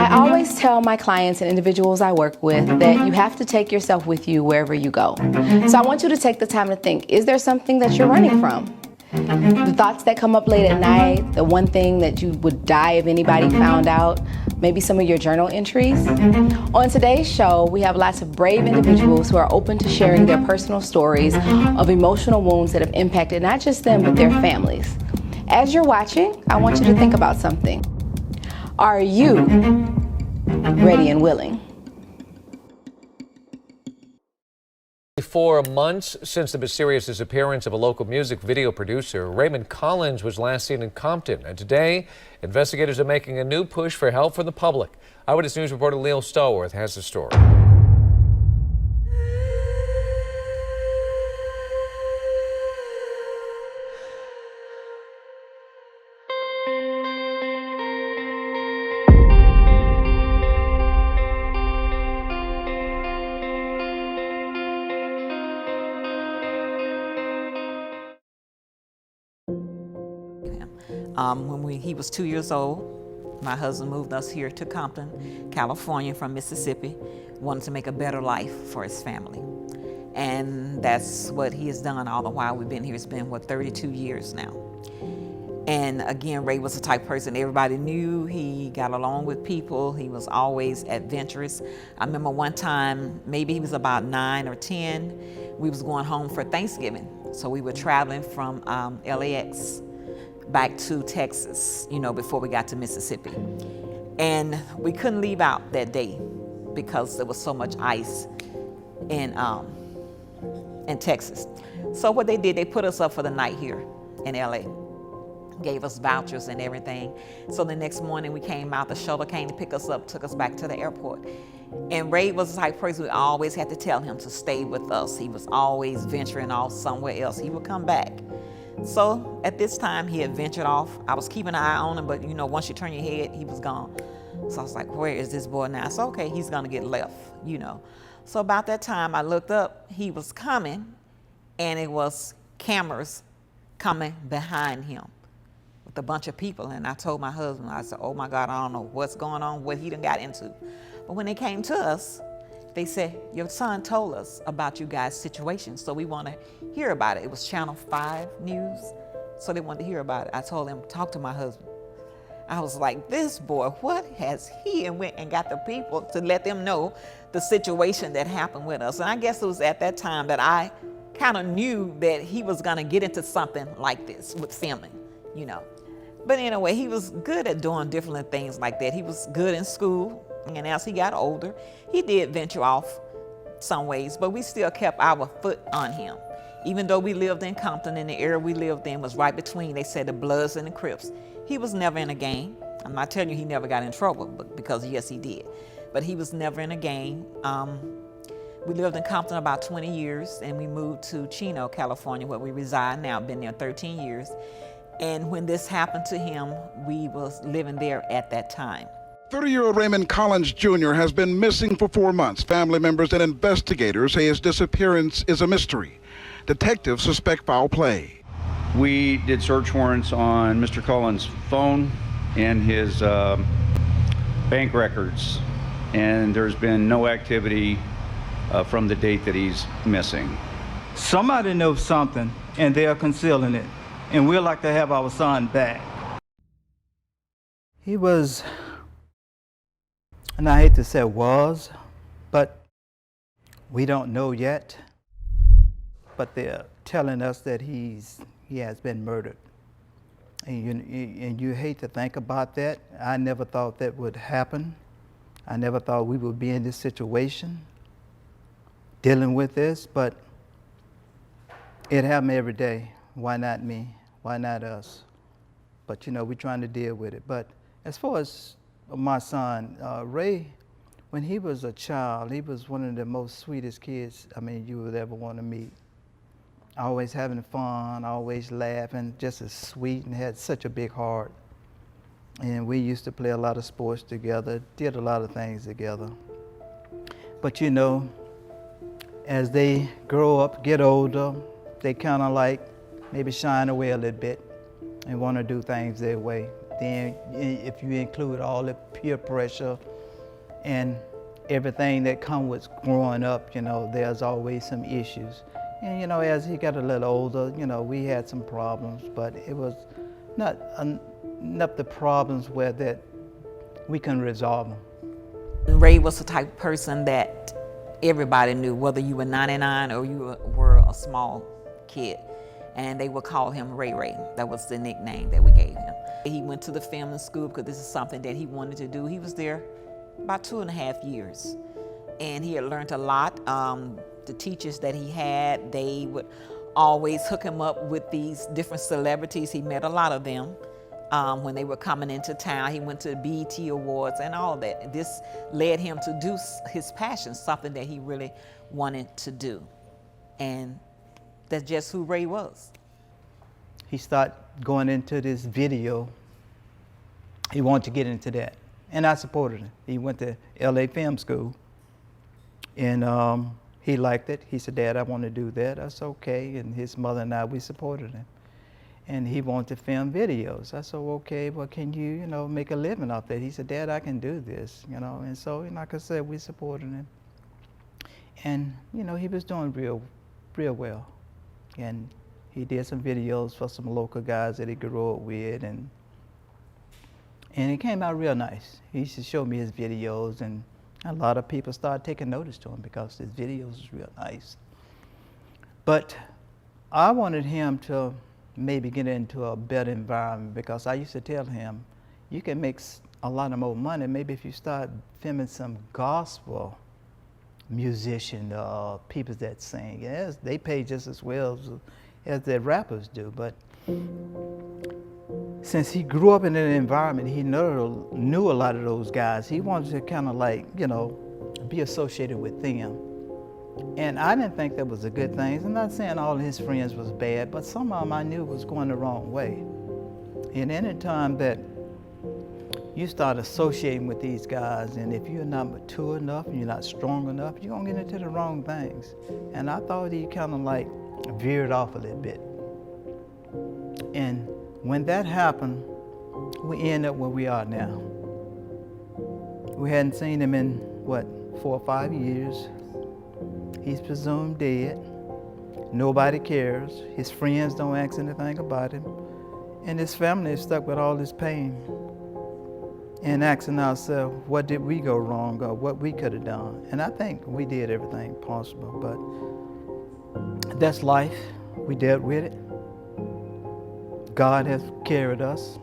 I always tell my clients and individuals I work with that you have to take yourself with you wherever you go. So I want you to take the time to think, is there something that you're running from? The thoughts that come up late at night, the one thing that you would die if anybody found out, maybe some of your journal entries. On today's show, we have lots of brave individuals who are open to sharing their personal stories of emotional wounds that have impacted not just them, but their families. As you're watching, I want you to think about something. Are you ready and willing? 4 months since the mysterious disappearance of a local music video producer, Raymond Collins was last seen in Compton. And today, investigators are making a new push for help from the public. Eyewitness News reporter Leo Stallworth has the story. When he was 2 years old, my husband moved us here to Compton, California from Mississippi, wanted to make a better life for his family. And that's what he has done all the while we've been here. It's been, 32 years now. And again, Ray was the type of person everybody knew. He got along with people. He was always adventurous. I remember one time, maybe he was about 9 or 10, we was going home for Thanksgiving. So we were traveling from LAX back to Texas, before we got to Mississippi. And we couldn't leave out that day because there was so much ice in Texas. So what they did, they put us up for the night here in LA. Gave us vouchers and everything. So the next morning we came out, the shuttle came to pick us up, took us back to the airport. And Ray was the type of person we always had to tell him to stay with us. He was always venturing off somewhere else. He would come back. So at this time he had ventured off. I was keeping an eye on him, but once you turn your head, he was gone. So I was like, where is this boy now? So okay, he's gonna get left, So about that time I looked up, he was coming, and it was cameras coming behind him with a bunch of people. And I told my husband, I said, oh my God, I don't know what's going on, what he done got into. But when they came to us, they said, your son told us about you guys' situation, so we want to hear about it. It was Channel 5 News, so they wanted to hear about it. I told them, talk to my husband. I was like, this boy, what has he? And went and got the people to let them know the situation that happened with us. And I guess it was at that time that I kind of knew that he was going to get into something like this with filming, But anyway, he was good at doing different things like that. He was good in school. And as he got older, he did venture off some ways, but we still kept our foot on him. Even though we lived in Compton, and the area we lived in was right between, they said, the Bloods and the Crips. He was never in a gang. I'm not telling you he never got in trouble, because yes, he did. But he was never in a gang. We lived in Compton about 20 years, and we moved to Chino, California, where we reside now. Been there 13 years. And when this happened to him, we was living there at that time. 30-year-old Raymond Collins Jr. has been missing for 4 months. Family members and investigators say his disappearance is a mystery. Detectives suspect foul play. We did search warrants on Mr. Collins' phone and his bank records, and there's been no activity from the date that he's missing. Somebody knows something, and they are concealing it, and we'd like to have our son back. He was, and I hate to say was, but we don't know yet. But they're telling us that he has been murdered. And you hate to think about that. I never thought that would happen. I never thought we would be in this situation, dealing with this, but it happens every day. Why not me? Why not us? But we're trying to deal with it. But as far as my son, Ray, when he was a child, he was one of the most sweetest kids, you would ever want to meet. Always having fun, always laughing, just as sweet, and had such a big heart. And we used to play a lot of sports together, did a lot of things together. But as they grow up, get older, they kind of like maybe shine away a little bit and want to do things their way. Then if you include all the peer pressure And everything that comes with growing up, there's always some issues. And, as he got a little older, we had some problems, but it was not enough the problems where that we can resolve them. Ray was the type of person that everybody knew, whether you were 99 or you were a small kid. And they would call him Ray Ray. That was the nickname that we gave him. He went to the film school because this is something that he wanted to do. He was there about 2.5 years. And he had learned a lot. The teachers that he had, they would always hook him up with these different celebrities. He met a lot of them when they were coming into town. He went to the BET Awards and all that. This led him to do his passion, something that he really wanted to do. And that's just who Ray was. He started going into this video. He wanted to get into that. And I supported him. He went to LA Film School. And he liked it. He said, Dad, I want to do that. I said, okay. And his mother and I, we supported him. And he wanted to film videos. I said, okay, well, can you, make a living off that? He said, Dad, I can do this, And so, like I said, we supported him. And, he was doing real well. And he did some videos for some local guys that he grew up with. And it came out real nice. He used to show me his videos, and a lot of people started taking notice to him because his videos was real nice. But I wanted him to maybe get into a better environment, because I used to tell him, you can make a lot of more money maybe if you start filming some gospel musician, people that sing. Yes, they pay just as well as the rappers do. But since he grew up in an environment, he knew a lot of those guys. He wanted to kind of be associated with them. And I didn't think that was a good thing. I'm not saying all of his friends was bad, but some of them I knew was going the wrong way. And any time that you start associating with these guys, and if you're not mature enough and you're not strong enough, you're gonna get into the wrong things. And I thought he kind of veered off a little bit. And when that happened, we ended up where we are now. We hadn't seen him in, 4 or 5 years. He's presumed dead. Nobody cares. His friends don't ask anything about him. And his family is stuck with all this pain and asking ourselves, what did we go wrong, or what we could have done? And I think we did everything possible, but that's life. We dealt with it. God has carried us.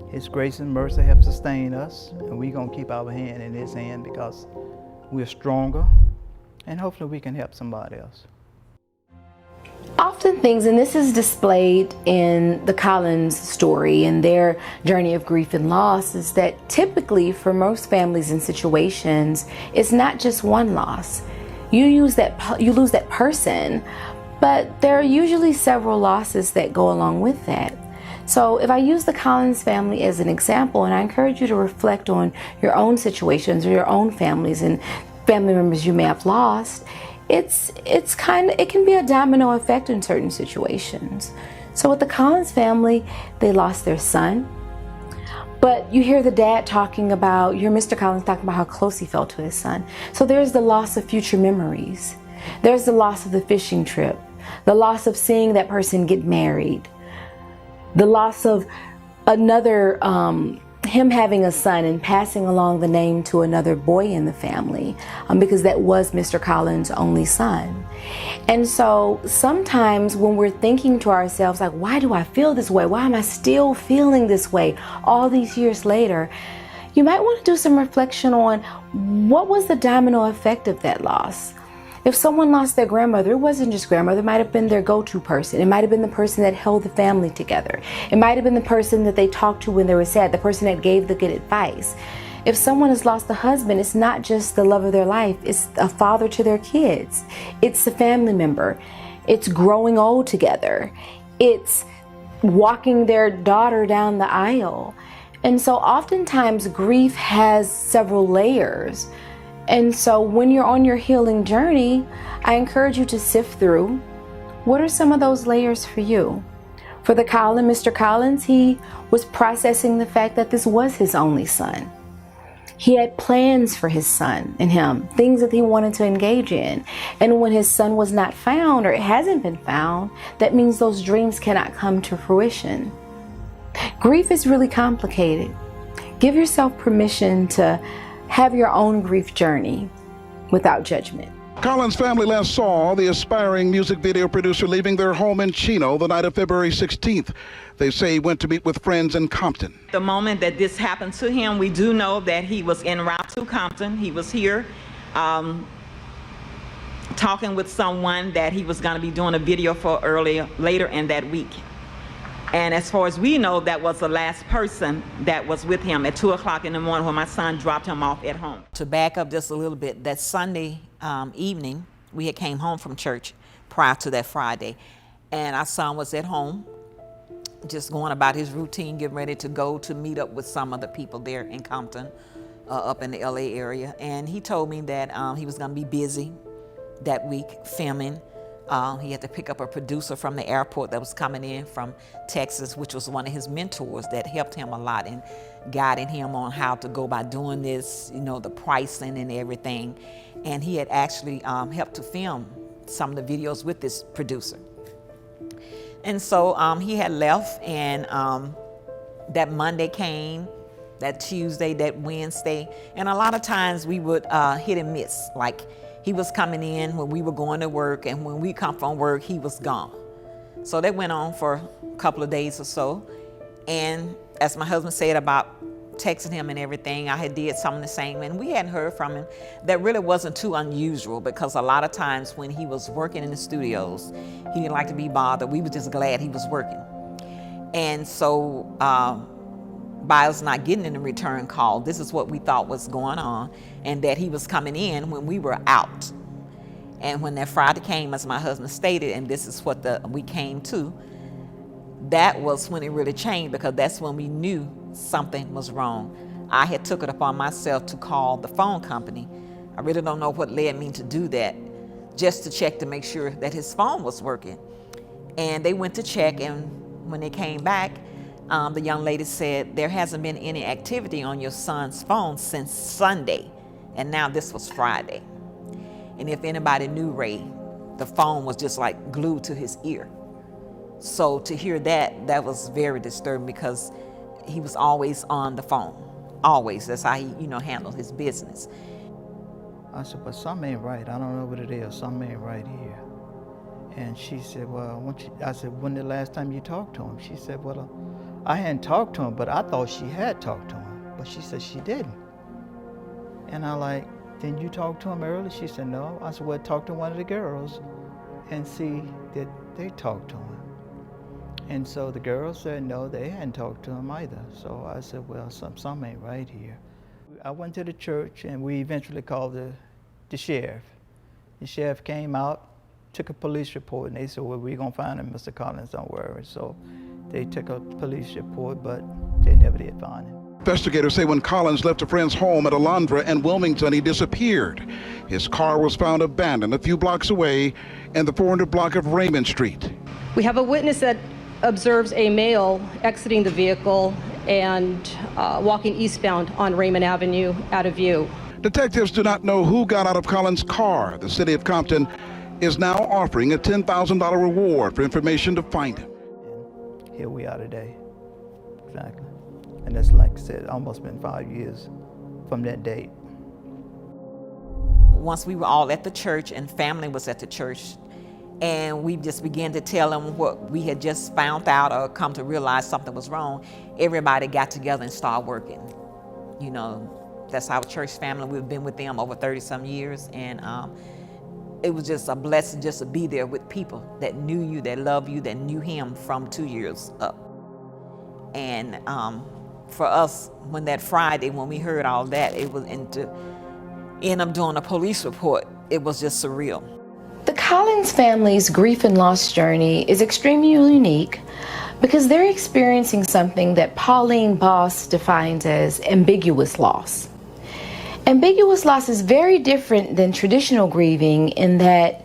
His grace and mercy have sustained us, and we're going to keep our hand in His hand because we're stronger, and hopefully we can help somebody else. Often things, and this is displayed in the Collins story and their journey of grief and loss, is that typically for most families and situations, it's not just one loss. You lose that person, but there are usually several losses that go along with that. So if I use the Collins family as an example, and I encourage you to reflect on your own situations or your own families and family members you may have lost, it can be a domino effect in certain situations. So with the Collins family, they lost their son, but you hear the dad talking about, you hear Mr. Collins talking about how close he felt to his son. So there's the loss of future memories. There's the loss of the fishing trip, the loss of seeing that person get married, the loss of him having a son and passing along the name to another boy in the family, because that was Mr. Collins' only son. And so sometimes when we're thinking to ourselves, like, why do I feel this way? Why am I still feeling this way all these years later? You might want to do some reflection on what was the domino effect of that loss. If someone lost their grandmother, it wasn't just grandmother, it might have been their go-to person. It might have been the person that held the family together. It might have been the person that they talked to when they were sad, the person that gave the good advice. If someone has lost a husband, it's not just the love of their life, it's a father to their kids. It's a family member. It's growing old together. It's walking their daughter down the aisle. And so oftentimes grief has several layers. And so when you're on your healing journey, I encourage you to sift through, what are some of those layers for you? For Mr. Collins, he was processing the fact that this was his only son. He had plans for his son and him, things that he wanted to engage in. And when his son was not found, or it hasn't been found, that means those dreams cannot come to fruition. Grief is really complicated. Give yourself permission to have your own grief journey without judgment. Collins' family last saw the aspiring music video producer leaving their home in Chino the night of February 16th. They say he went to meet with friends in Compton. The moment that this happened to him, we do know that he was en route to Compton. He was here talking with someone that he was going to be doing a video for later in that week. And as far as we know, that was the last person that was with him at 2 o'clock in the morning when my son dropped him off at home. To back up just a little bit, that Sunday evening, we had came home from church prior to that Friday, and our son was at home, just going about his routine, getting ready to go to meet up with some of the people there in Compton, up in the LA area. And he told me that he was gonna be busy that week filming. He had to pick up a producer from the airport that was coming in from Texas, which was one of his mentors that helped him a lot in guiding him on how to go by doing this, you know, the pricing and everything. And he had actually helped to film some of the videos with this producer. And so he had left, and that Monday came, that Tuesday, that Wednesday, and a lot of times we would hit and miss. Like, he was coming in when we were going to work, and when we come from work, he was gone. So that went on for a couple of days or so. And as my husband said about texting him and everything, I had did some of the same, and we hadn't heard from him. That really wasn't too unusual, because a lot of times when he was working in the studios, he didn't like to be bothered. We were just glad he was working. And so by us not getting in a return call, this is what we thought was going on, and that he was coming in when we were out. And when that Friday came, as my husband stated, and this is what we came to, that was when it really changed, because that's when we knew something was wrong. I had took it upon myself to call the phone company. I really don't know what led me to do that, just to check to make sure that his phone was working. And they went to check, and when they came back, the young lady said, there hasn't been any activity on your son's phone since Sunday, and now this was Friday. And if anybody knew Ray, the phone was just like glued to his ear. So to hear that, that was very disturbing, because he was always on the phone, always. That's how he, handled his business. I said, but something ain't right. I don't know what it is. Something ain't right here. And she said, well, I said, when the last time you talked to him? She said, well, I hadn't talked to him, but I thought she had talked to him. But she said she didn't. And I like, didn't you talk to him earlier? She said, no. I said, well, talk to one of the girls and see that they talked to him. And so the girls said, no, they hadn't talked to him either. So I said, well, something ain't right here. I went to the church, and we eventually called the sheriff. The sheriff came out, took a police report, and they said, well, we're going to find him, Mr. Collins, don't worry. So they took a police report, but they never did find him. Investigators say when Collins left a friend's home at Alondra and Wilmington, he disappeared. His car was found abandoned a few blocks away in the 400 block of Raymond Street. We have a witness that observes a male exiting the vehicle and walking eastbound on Raymond Avenue out of view. Detectives do not know who got out of Collins' car. The city of Compton is now offering a $10,000 reward for information to find him. And here we are today, exactly. And that's, like I said, almost been 5 years from that date. Once we were all at the church, and family was at the church, and we just began to tell them what we had just found out or come to realize something was wrong, everybody got together and started working. That's our church family. We've been with them over 30-some years, and it was just a blessing just to be there with people that knew you, that loved you, that knew him from 2 years up. And for us, when that Friday, when we heard all that, it was to end up doing a police report, it was just surreal. The Collins family's grief and loss journey is extremely unique because they're experiencing something that Pauline Boss defines as ambiguous loss. Ambiguous loss is very different than traditional grieving in that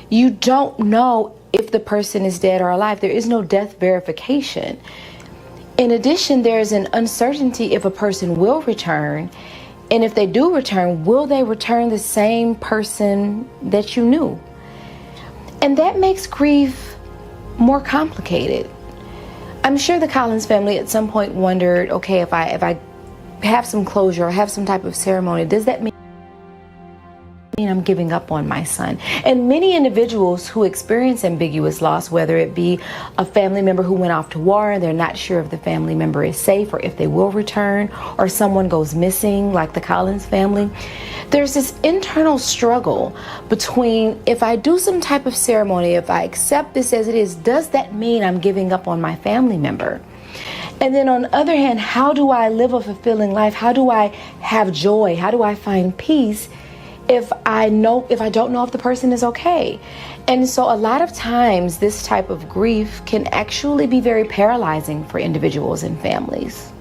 you don't know if the person is dead or alive. There is no death verification. In addition, there is an uncertainty if a person will return, And if they do return, will they return the same person that you knew? And that makes grief more complicated. I'm sure the Collins family at some point wondered, okay, if I have some closure or have some type of ceremony, does that mean I'm giving up on my son? And many individuals who experience ambiguous loss, whether it be a family member who went off to war and they're not sure if the family member is safe or if they will return, or someone goes missing like the Collins family, there's this internal struggle between, if I do some type of ceremony, if I accept this as it is, does that mean I'm giving up on my family member? And then on the other hand, how do I live a fulfilling life? How do I have joy? How do I find peace if I don't know if the person is okay? And so a lot of times this type of grief can actually be very paralyzing for individuals and families.